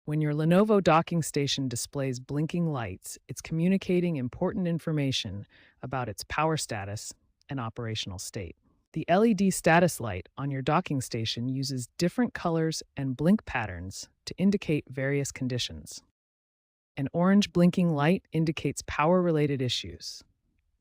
When your Lenovo docking station displays blinking lights, it's communicating important information about its power status and operational state. The LED status light on your docking station uses different colors and blink patterns to indicate various conditions. An orange blinking light indicates power-related issues.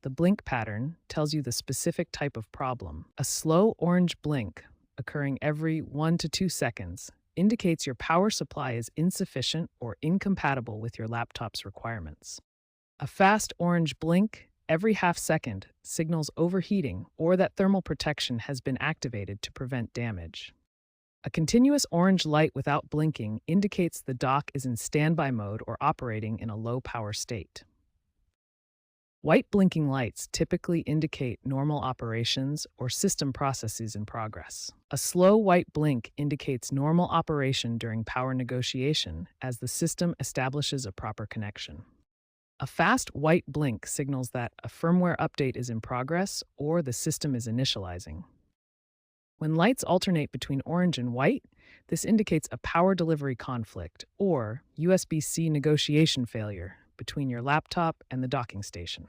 The blink pattern tells you the specific type of problem. A slow orange blink, occurring every 1 to 2 seconds, indicates your power supply is insufficient or incompatible with your laptop's requirements. A fast orange blink every half second signals overheating or that thermal protection has been activated to prevent damage. A continuous orange light without blinking indicates the dock is in standby mode or operating in a low power state. White blinking lights typically indicate normal operations or system processes in progress. A slow white blink indicates normal operation during power negotiation as the system establishes a proper connection. A fast white blink signals that a firmware update is in progress or the system is initializing. When lights alternate between orange and white, this indicates a power delivery conflict or USB-C negotiation failure between your laptop and the docking station.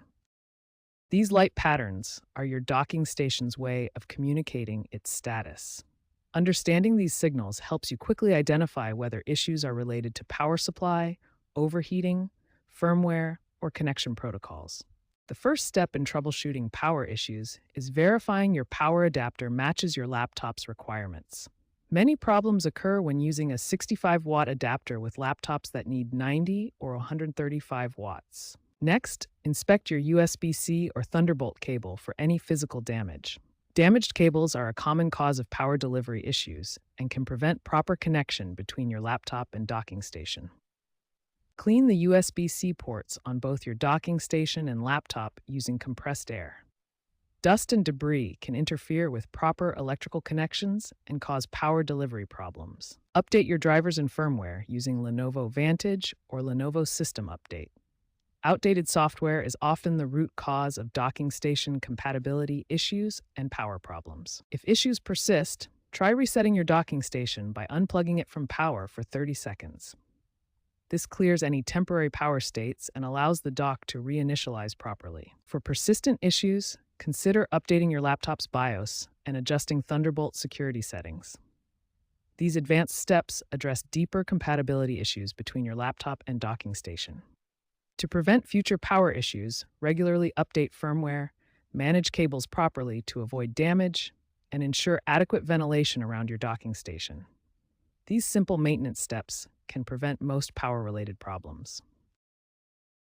These light patterns are your docking station's way of communicating its status. Understanding these signals helps you quickly identify whether issues are related to power supply, overheating, firmware, or connection protocols. The first step in troubleshooting power issues is verifying your power adapter matches your laptop's requirements. Many problems occur when using a 65-watt adapter with laptops that need 90 or 135 watts. Next, inspect your USB-C or Thunderbolt cable for any physical damage. Damaged cables are a common cause of power delivery issues and can prevent proper connection between your laptop and docking station. Clean the USB-C ports on both your docking station and laptop using compressed air. Dust and debris can interfere with proper electrical connections and cause power delivery problems. Update your drivers and firmware using Lenovo Vantage or Lenovo System Update. Outdated software is often the root cause of docking station compatibility issues and power problems. If issues persist, try resetting your docking station by unplugging it from power for 30 seconds. This clears any temporary power states and allows the dock to reinitialize properly. For persistent issues, consider updating your laptop's BIOS and adjusting Thunderbolt security settings. These advanced steps address deeper compatibility issues between your laptop and docking station. To prevent future power issues, regularly update firmware, manage cables properly to avoid damage, and ensure adequate ventilation around your docking station. These simple maintenance steps can prevent most power-related problems.